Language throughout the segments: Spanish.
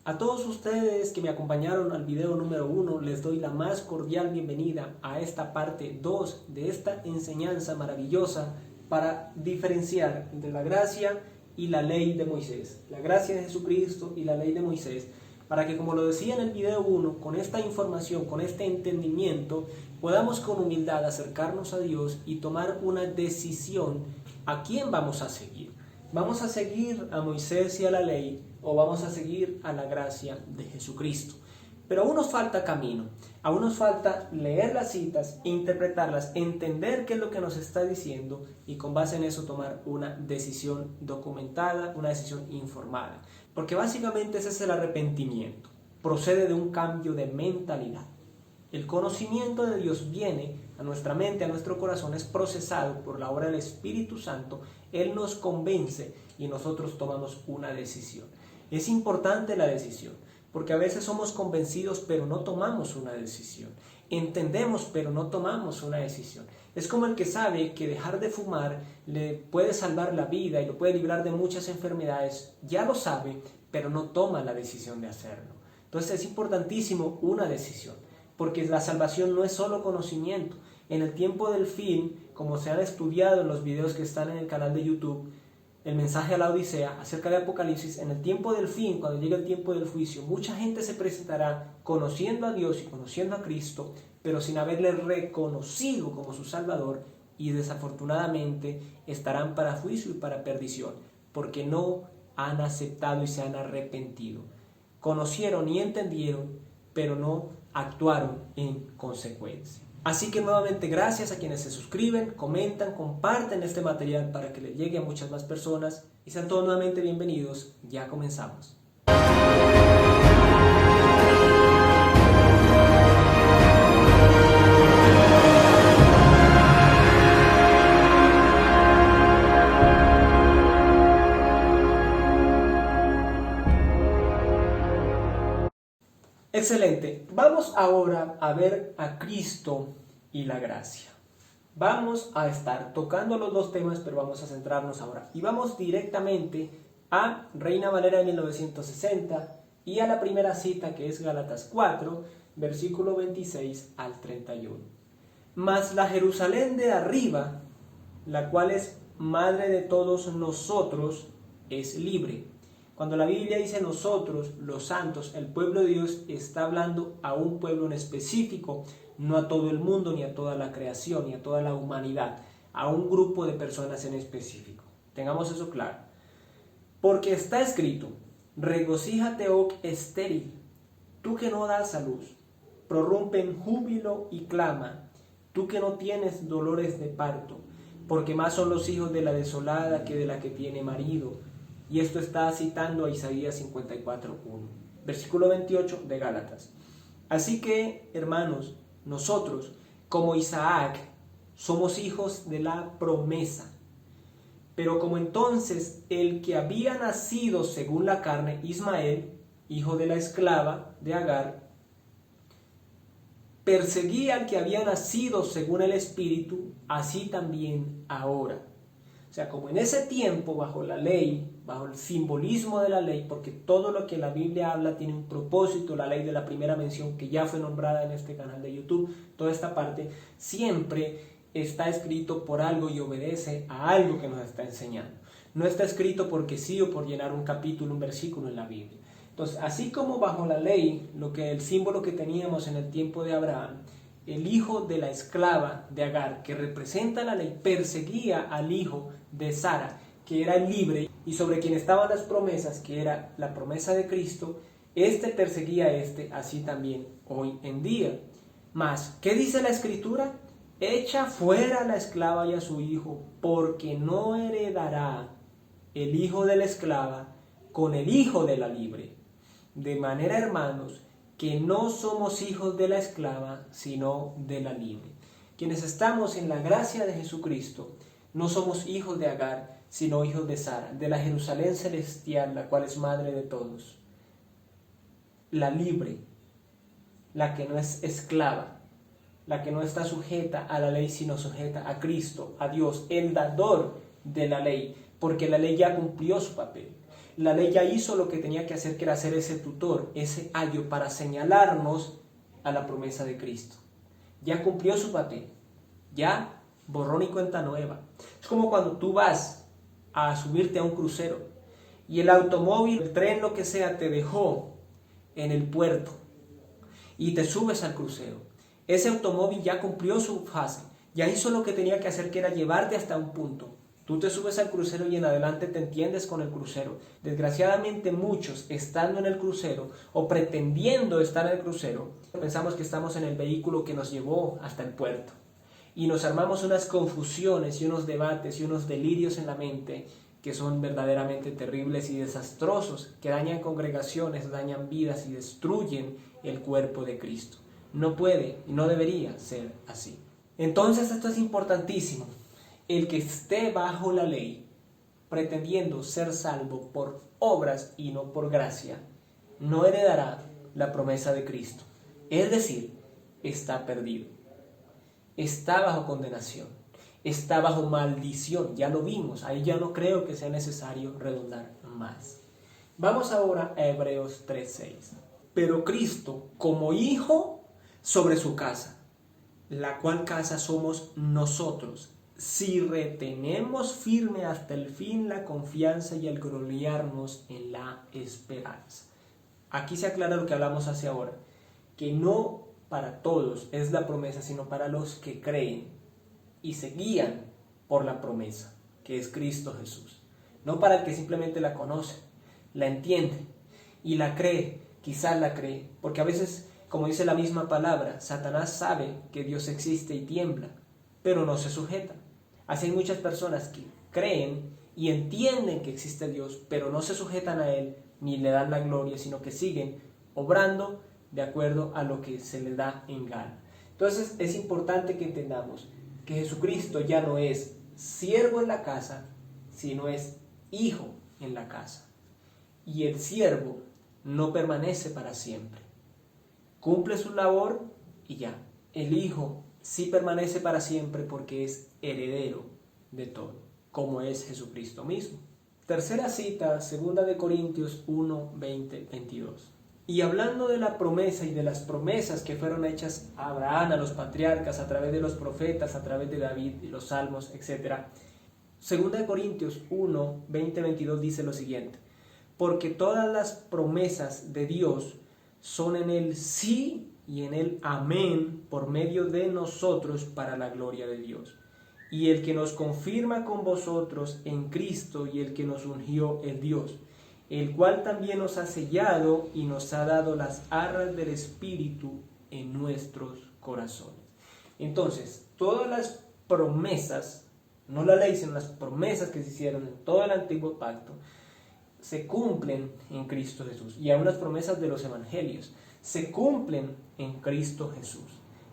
A todos ustedes que me acompañaron al video número 1, les doy la más cordial bienvenida a esta parte 2 de esta enseñanza maravillosa para diferenciar entre la gracia y la ley de Moisés. La gracia de Jesucristo y la ley de Moisés, para que, como lo decía en el video 1, con esta información, con este entendimiento, podamos con humildad acercarnos a Dios y tomar una decisión a quién vamos a seguir. ¿Vamos a seguir a Moisés y a la ley o vamos a seguir a la gracia de Jesucristo? Pero aún nos falta camino, aún nos falta leer las citas, interpretarlas, entender qué es lo que nos está diciendo y con base en eso tomar una decisión documentada, una decisión informada. Porque básicamente ese es el arrepentimiento, procede de un cambio de mentalidad. El conocimiento de Dios viene a nuestra mente, a nuestro corazón, es procesado por la obra del Espíritu Santo. Él nos convence y nosotros tomamos una decisión. Es importante la decisión, porque a veces somos convencidos pero no tomamos una decisión. Entendemos pero no tomamos una decisión. Es como el que sabe que dejar de fumar le puede salvar la vida y lo puede librar de muchas enfermedades. Ya lo sabe, pero no toma la decisión de hacerlo. Entonces es importantísimo una decisión, porque la salvación no es solo conocimiento. En el tiempo del fin, como se han estudiado en los videos que están en el canal de YouTube, el mensaje a la Odisea acerca de Apocalipsis, en el tiempo del fin, cuando llegue el tiempo del juicio, mucha gente se presentará conociendo a Dios y conociendo a Cristo, pero sin haberle reconocido como su Salvador, y desafortunadamente estarán para juicio y para perdición, porque no han aceptado y se han arrepentido. Conocieron y entendieron, pero no actuaron en consecuencia. Así que nuevamente gracias a quienes se suscriben, comentan, comparten este material para que le llegue a muchas más personas y sean todos nuevamente bienvenidos. Ya comenzamos. Excelente. Vamos ahora a ver a Cristo y la gracia. Vamos a estar tocando los dos temas, pero vamos a centrarnos ahora. Y vamos directamente a Reina Valera de 1960 y a la primera cita, que es Gálatas 4, versículo 26 al 31. Mas la Jerusalén de arriba, la cual es madre de todos nosotros, es libre. Cuando la Biblia dice nosotros, los santos, el pueblo de Dios, está hablando a un pueblo en específico, no a todo el mundo, ni a toda la creación, ni a toda la humanidad, a un grupo de personas en específico. Tengamos eso claro. Porque está escrito, regocíjate, oh estéril, tú que no das a luz, prorrumpe en júbilo y clama, tú que no tienes dolores de parto, porque más son los hijos de la desolada que de la que tiene marido. Y esto está citando a Isaías 54:1, versículo 28 de Gálatas. Así que, hermanos, nosotros, como Isaac, somos hijos de la promesa. Pero como entonces el que había nacido según la carne, Ismael, hijo de la esclava de Agar, perseguía al que había nacido según el Espíritu, así también ahora. O sea, como en ese tiempo, bajo la ley, bajo el simbolismo de la ley, porque todo lo que la Biblia habla tiene un propósito, la ley de la primera mención que ya fue nombrada en este canal de YouTube, toda esta parte, siempre está escrito por algo y obedece a algo que nos está enseñando. No está escrito porque sí o por llenar un capítulo, un versículo en la Biblia. Entonces, así como bajo la ley, el símbolo que teníamos en el tiempo de Abraham, el hijo de la esclava de Agar, que representa la ley, perseguía al hijo de Sara, que era libre, y sobre quien estaban las promesas, que era la promesa de Cristo, este perseguía a este, así también hoy en día. Mas, ¿qué dice la Escritura? Echa fuera a la esclava y a su hijo, porque no heredará el hijo de la esclava con el hijo de la libre. De manera, hermanos, que no somos hijos de la esclava, sino de la libre. Quienes estamos en la gracia de Jesucristo, no somos hijos de Agar, sino hijos de Sara, de la Jerusalén celestial, la cual es madre de todos. La libre, la que no es esclava, la que no está sujeta a la ley, sino sujeta a Cristo, a Dios, el dador de la ley, porque la ley ya cumplió su papel. La ley ya hizo lo que tenía que hacer, que era ser ese tutor, ese ayo para señalarnos a la promesa de Cristo. Ya cumplió su papel, ya borrón y cuenta nueva. Es como cuando tú vas a subirte a un crucero y el automóvil, el tren, lo que sea, te dejó en el puerto y te subes al crucero. Ese automóvil ya cumplió su fase, ya hizo lo que tenía que hacer, que era llevarte hasta un punto. Tú te subes al crucero y en adelante te entiendes con el crucero. Desgraciadamente muchos, estando en el crucero o pretendiendo estar en el crucero, pensamos que estamos en el vehículo que nos llevó hasta el puerto. Y nos armamos unas confusiones y unos debates y unos delirios en la mente que son verdaderamente terribles y desastrosos, que dañan congregaciones, dañan vidas y destruyen el cuerpo de Cristo. No puede y no debería ser así. Entonces esto es importantísimo. El que esté bajo la ley, pretendiendo ser salvo por obras y no por gracia, no heredará la promesa de Cristo. Es decir, está perdido. Está bajo condenación. Está bajo maldición. Ya lo vimos. Ahí ya no creo que sea necesario redundar más. Vamos ahora a Hebreos 3:6. Pero Cristo, como hijo sobre su casa, la cual casa somos nosotros, si retenemos firme hasta el fin la confianza y el gloriarnos en la esperanza. Aquí se aclara lo que hablamos hace ahora, que no para todos es la promesa, sino para los que creen y se guían por la promesa, que es Cristo Jesús. No para el que simplemente la conoce, la entiende y la cree, quizás la cree, porque a veces, como dice la misma palabra, Satanás sabe que Dios existe y tiembla, pero no se sujeta. Así hay muchas personas que creen y entienden que existe Dios, pero no se sujetan a Él ni le dan la gloria, sino que siguen obrando de acuerdo a lo que se les da en gana. Entonces es importante que entendamos que Jesucristo ya no es siervo en la casa, sino es hijo en la casa. Y el siervo no permanece para siempre. Cumple su labor y ya. El hijo sí permanece para siempre porque es heredero de todo, como es Jesucristo mismo. Tercera cita, 2 Corintios 1, 20, 22. Y hablando de la promesa y de las promesas que fueron hechas a Abraham, a los patriarcas, a través de los profetas, a través de David y los salmos, etc. 2 Corintios 1, 20, 22 dice lo siguiente: porque todas las promesas de Dios son en el sí y en el amén por medio de nosotros para la gloria de Dios. Y el que nos confirma con vosotros en Cristo y el que nos ungió es Dios, el cual también nos ha sellado y nos ha dado las arras del Espíritu en nuestros corazones. Entonces, todas las promesas, no la ley, sino las promesas que se hicieron en todo el antiguo pacto, se cumplen en Cristo Jesús. Y aún las promesas de los evangelios se cumplen en Cristo Jesús.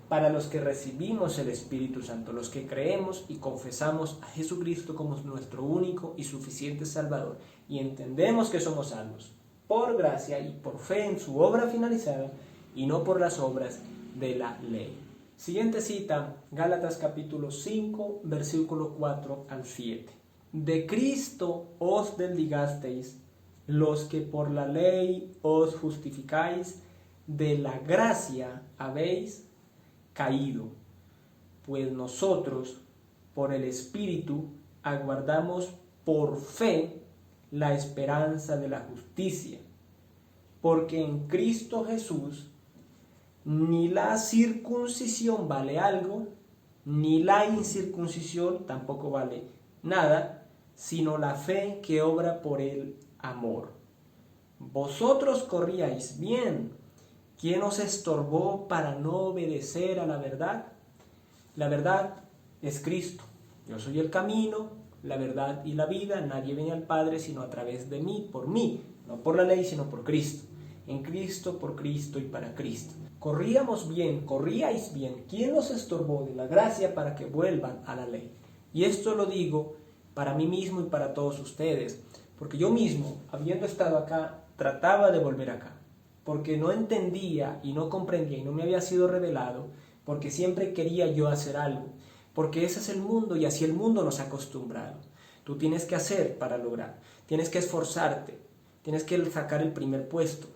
Para los que recibimos el Espíritu Santo, los que creemos y confesamos a Jesucristo como nuestro único y suficiente Salvador, y entendemos que somos salvos por gracia y por fe en su obra finalizada, y no por las obras de la ley. Siguiente cita, Gálatas capítulo 5, versículo 4 al 7. De Cristo os desligasteis, los que por la ley os justificáis, de la gracia habéis caído, pues nosotros por el Espíritu aguardamos por fe la esperanza de la justicia, porque en Cristo Jesús ni la circuncisión vale algo, ni la incircuncisión tampoco vale nada, sino la fe que obra por el amor. Vosotros corríais bien. ¿Quién os estorbó para no obedecer a la verdad? La verdad es Cristo. Yo soy el camino, la verdad y la vida. Nadie viene al Padre sino a través de mí, por mí. No por la ley, sino por Cristo. En Cristo, por Cristo y para Cristo. Corríais bien. ¿Quién os estorbó de la gracia para que vuelvan a la ley? Y esto lo digo para mí mismo y para todos ustedes. Porque yo mismo, habiendo estado acá, trataba de volver acá. Porque no entendía y no comprendía y no me había sido revelado, porque siempre quería yo hacer algo, porque ese es el mundo y así el mundo nos ha acostumbrado. Tú tienes que hacer para lograr, tienes que esforzarte, tienes que sacar el primer puesto.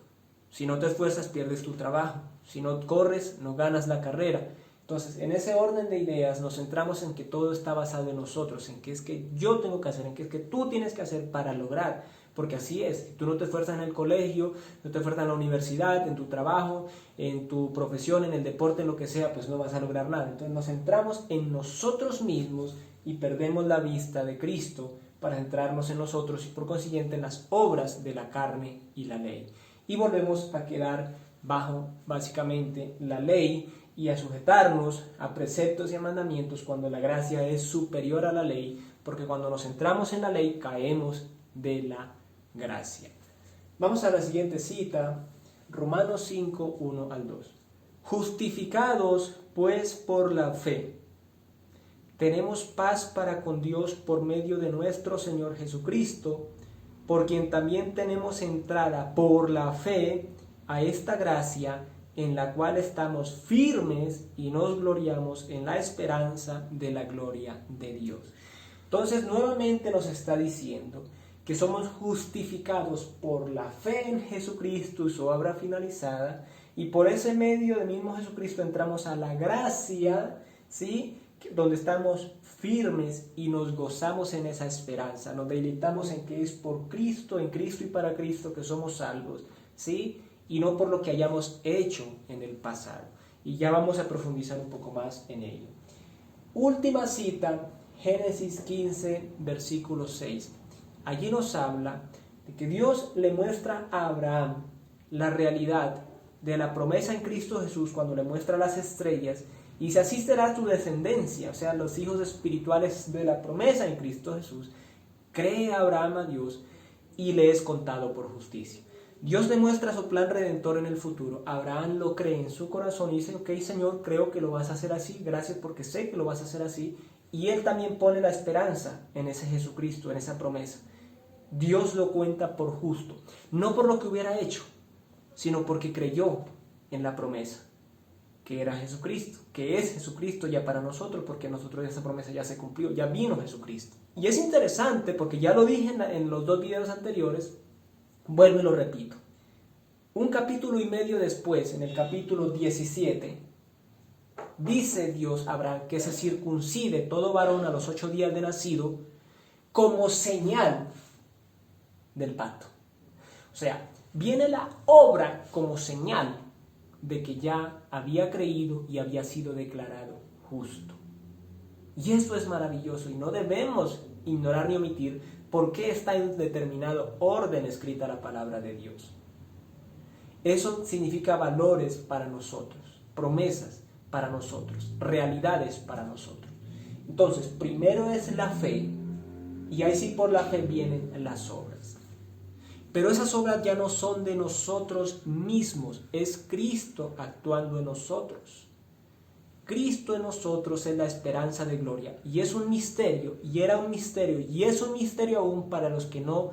Si no te esfuerzas, pierdes tu trabajo. Si no corres, no ganas la carrera. Entonces, en ese orden de ideas nos centramos en que todo está basado en nosotros, en qué es que yo tengo que hacer, en qué es que tú tienes que hacer para lograr. Porque así es, si tú no te esfuerzas en el colegio, no te esfuerzas en la universidad, en tu trabajo, en tu profesión, en el deporte, en lo que sea, pues no vas a lograr nada. Entonces nos centramos en nosotros mismos y perdemos la vista de Cristo para centrarnos en nosotros y por consiguiente en las obras de la carne y la ley. Y volvemos a quedar bajo básicamente la ley y a sujetarnos a preceptos y a mandamientos cuando la gracia es superior a la ley, porque cuando nos centramos en la ley caemos de la gracia. Vamos a la siguiente cita, Romanos 5, 1 al 2. Justificados pues por la fe, tenemos paz para con Dios por medio de nuestro Señor Jesucristo, por quien también tenemos entrada por la fe a esta gracia en la cual estamos firmes y nos gloriamos en la esperanza de la gloria de Dios. Entonces nuevamente nos está diciendo que somos justificados por la fe en Jesucristo y su obra finalizada, y por ese medio del mismo Jesucristo entramos a la gracia, ¿sí?, donde estamos firmes y nos gozamos en esa esperanza, nos deleitamos en que es por Cristo, en Cristo y para Cristo que somos salvos, ¿sí?, y no por lo que hayamos hecho en el pasado. Y ya vamos a profundizar un poco más en ello. Última cita, Génesis 15, versículo 6. Allí nos habla de que Dios le muestra a Abraham la realidad de la promesa en Cristo Jesús cuando le muestra las estrellas, y si así será tu descendencia, o sea, los hijos espirituales de la promesa en Cristo Jesús. Cree Abraham a Dios y le es contado por justicia. Dios demuestra su plan redentor en el futuro. Abraham lo cree en su corazón y dice, ok, Señor, creo que lo vas a hacer así, gracias porque sé que lo vas a hacer así. Y él también pone la esperanza en ese Jesucristo, en esa promesa. Dios lo cuenta por justo, no por lo que hubiera hecho, sino porque creyó en la promesa, que era Jesucristo, que es Jesucristo ya para nosotros, porque nosotros esa promesa ya se cumplió, ya vino Jesucristo. Y es interesante porque ya lo dije en los 2 videos anteriores, vuelvo y lo repito. Un capítulo y medio después, en el capítulo 17, dice Dios a Abraham que se circuncide todo varón a los 8 días de nacido como señal del pacto. O sea, viene la obra como señal de que ya había creído y había sido declarado justo. Y eso es maravilloso y no debemos ignorar ni omitir por qué está en determinado orden escrita la palabra de Dios. Eso significa valores para nosotros, promesas para nosotros, realidades para nosotros. Entonces, primero es la fe, y ahí sí por la fe vienen las obras. Pero esas obras ya no son de nosotros mismos, es Cristo actuando en nosotros. Cristo en nosotros es la esperanza de gloria, y es un misterio, y era un misterio, y es un misterio aún para los que no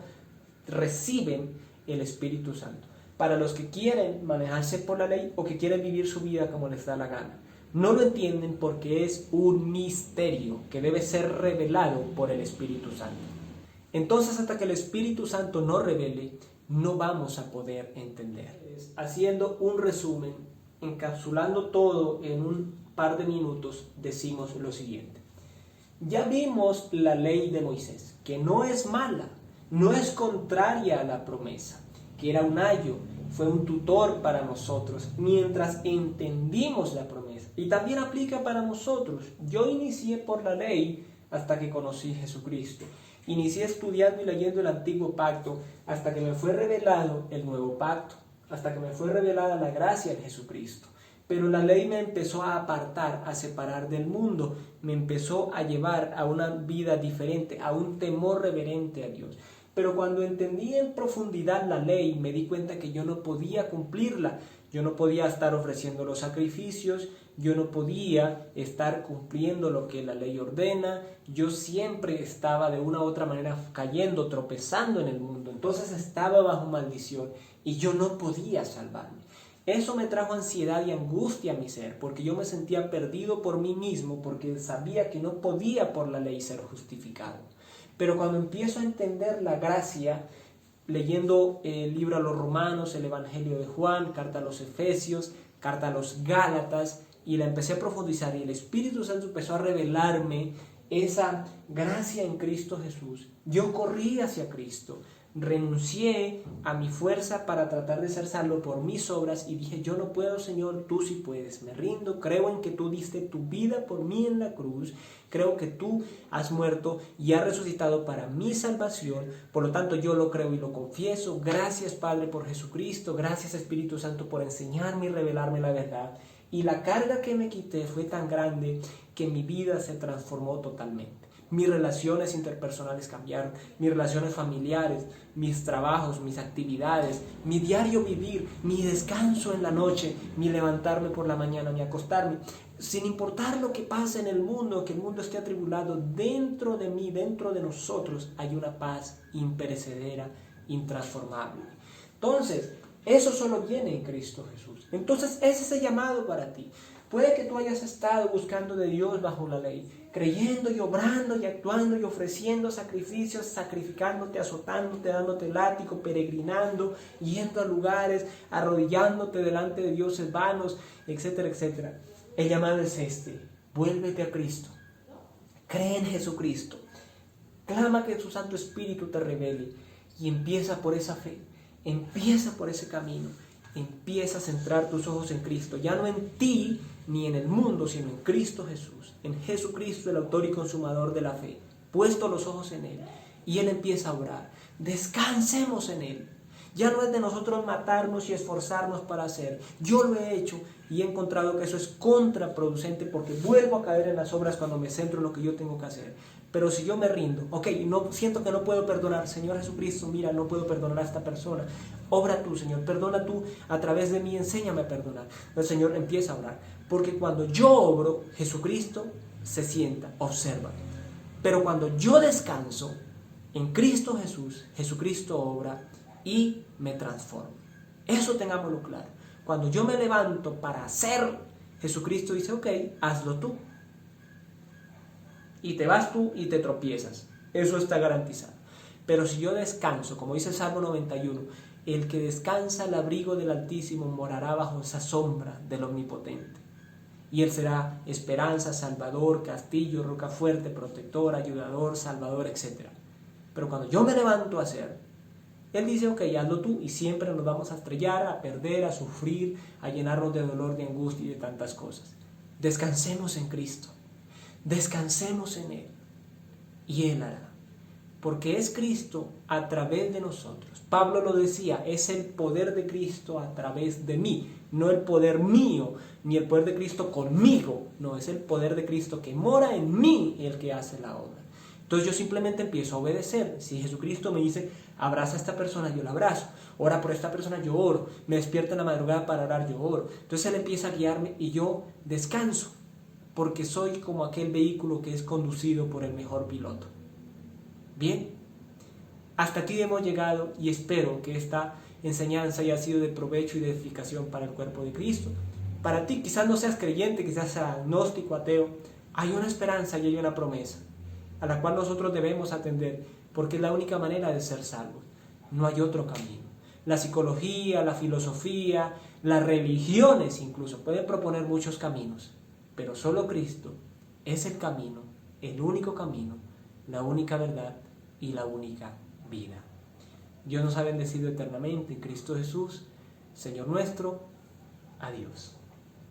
reciben el Espíritu Santo, para los que quieren manejarse por la ley o que quieren vivir su vida como les da la gana. No lo entienden porque es un misterio que debe ser revelado por el Espíritu Santo. Entonces, hasta que el Espíritu Santo no revele, no vamos a poder entender. Haciendo un resumen, encapsulando todo en un par de minutos, decimos lo siguiente. Ya vimos la ley de Moisés, que no es mala, no es contraria a la promesa, que era un ayo, fue un tutor para nosotros mientras entendimos la promesa. Y también aplica para nosotros. Yo inicié por la ley hasta que conocí a Jesucristo. Inicié estudiando y leyendo el antiguo pacto hasta que me fue revelado el nuevo pacto, hasta que me fue revelada la gracia de Jesucristo. Pero la ley me empezó a apartar, a separar del mundo, me empezó a llevar a una vida diferente, a un temor reverente a Dios. Pero cuando entendí en profundidad la ley, me di cuenta que yo no podía cumplirla. Yo no podía estar ofreciendo los sacrificios, yo no podía estar cumpliendo lo que la ley ordena, yo siempre estaba de una u otra manera cayendo, tropezando en el mundo, entonces estaba bajo maldición y yo no podía salvarme. Eso me trajo ansiedad y angustia a mi ser, porque yo me sentía perdido por mí mismo, porque sabía que no podía por la ley ser justificado. Pero cuando empiezo a entender la gracia, leyendo el libro a los Romanos, el Evangelio de Juan, carta a los Efesios, carta a los Gálatas, y la empecé a profundizar y el Espíritu Santo empezó a revelarme esa gracia en Cristo Jesús. Yo corrí hacia Cristo, renuncié a mi fuerza para tratar de ser salvo por mis obras y dije, yo no puedo, Señor, tú sí puedes, me rindo, creo en que tú diste tu vida por mí en la cruz, creo que tú has muerto y has resucitado para mi salvación, por lo tanto yo lo creo y lo confieso. Gracias, Padre, por Jesucristo, gracias, Espíritu Santo, por enseñarme y revelarme la verdad. Y la carga que me quité fue tan grande que mi vida se transformó totalmente. Mis relaciones interpersonales cambiaron, mis relaciones familiares, mis trabajos, mis actividades, mi diario vivir, mi descanso en la noche, mi levantarme por la mañana, mi acostarme. Sin importar lo que pase en el mundo, que el mundo esté atribulado, dentro de mí, dentro de nosotros, hay una paz imperecedera, intransformable. Entonces, eso solo viene en Cristo Jesús. Entonces, ese es el llamado para ti. Puede que tú hayas estado buscando de Dios bajo la ley, creyendo y obrando y actuando y ofreciendo sacrificios, sacrificándote, azotándote, dándote látigo, peregrinando, yendo a lugares, arrodillándote delante de dioses vanos, etcétera, etcétera. El llamado es este: vuélvete a Cristo, cree en Jesucristo, clama que su Santo Espíritu te revele y empieza por esa fe, empieza por ese camino. Empieza a centrar tus ojos en Cristo, ya no en ti ni en el mundo, sino en Cristo Jesús, en Jesucristo, el autor y consumador de la fe. Puesto los ojos en Él y Él empieza a obrar. Descansemos en Él. Ya no es de nosotros matarnos y esforzarnos para hacer. Yo lo he hecho y he encontrado que eso es contraproducente porque vuelvo a caer en las obras cuando me centro en lo que yo tengo que hacer. Pero si yo me rindo, no siento que no puedo perdonar, Señor Jesucristo, mira, no puedo perdonar a esta persona. Obra tú, Señor, perdona tú a través de mí, enséñame a perdonar. El Señor empieza a orar, porque cuando yo obro, Jesucristo se sienta, observa. Pero cuando yo descanso en Cristo Jesús, Jesucristo obra y me transforma. Eso tengámoslo claro. Cuando yo me levanto para hacer, Jesucristo dice, hazlo tú. Y te vas tú y te tropiezas. Eso está garantizado. Pero si yo descanso, como dice el Salmo 91, el que descansa al abrigo del Altísimo morará bajo esa sombra del Omnipotente. Y Él será esperanza, salvador, castillo, roca fuerte, protector, ayudador, salvador, etc. Pero cuando yo me levanto a hacer, Él dice, hazlo tú, y siempre nos vamos a estrellar, a perder, a sufrir, a llenarnos de dolor, de angustia y de tantas cosas. Descansemos en Cristo. Descansemos en Él y Él hará, porque es Cristo a través de nosotros. Pablo lo decía, es el poder de Cristo a través de mí, no el poder mío, ni el poder de Cristo conmigo, no, es el poder de Cristo que mora en mí el que hace la obra. Entonces yo simplemente empiezo a obedecer. Si Jesucristo me dice, abraza a esta persona, yo la abrazo. Ora por esta persona, yo oro. Me despierto en la madrugada para orar, yo oro. Entonces Él empieza a guiarme y yo descanso, porque soy como aquel vehículo que es conducido por el mejor piloto. Bien, hasta aquí hemos llegado y espero que esta enseñanza haya sido de provecho y de edificación para el cuerpo de Cristo. Para ti, quizás no seas creyente, quizás seas agnóstico, ateo, hay una esperanza y hay una promesa a la cual nosotros debemos atender, porque es la única manera de ser salvos. No hay otro camino. La psicología, la filosofía, las religiones incluso pueden proponer muchos caminos, pero solo Cristo es el camino, el único camino, la única verdad y la única vida. Dios nos ha bendecido eternamente en Cristo Jesús, Señor nuestro. Adiós.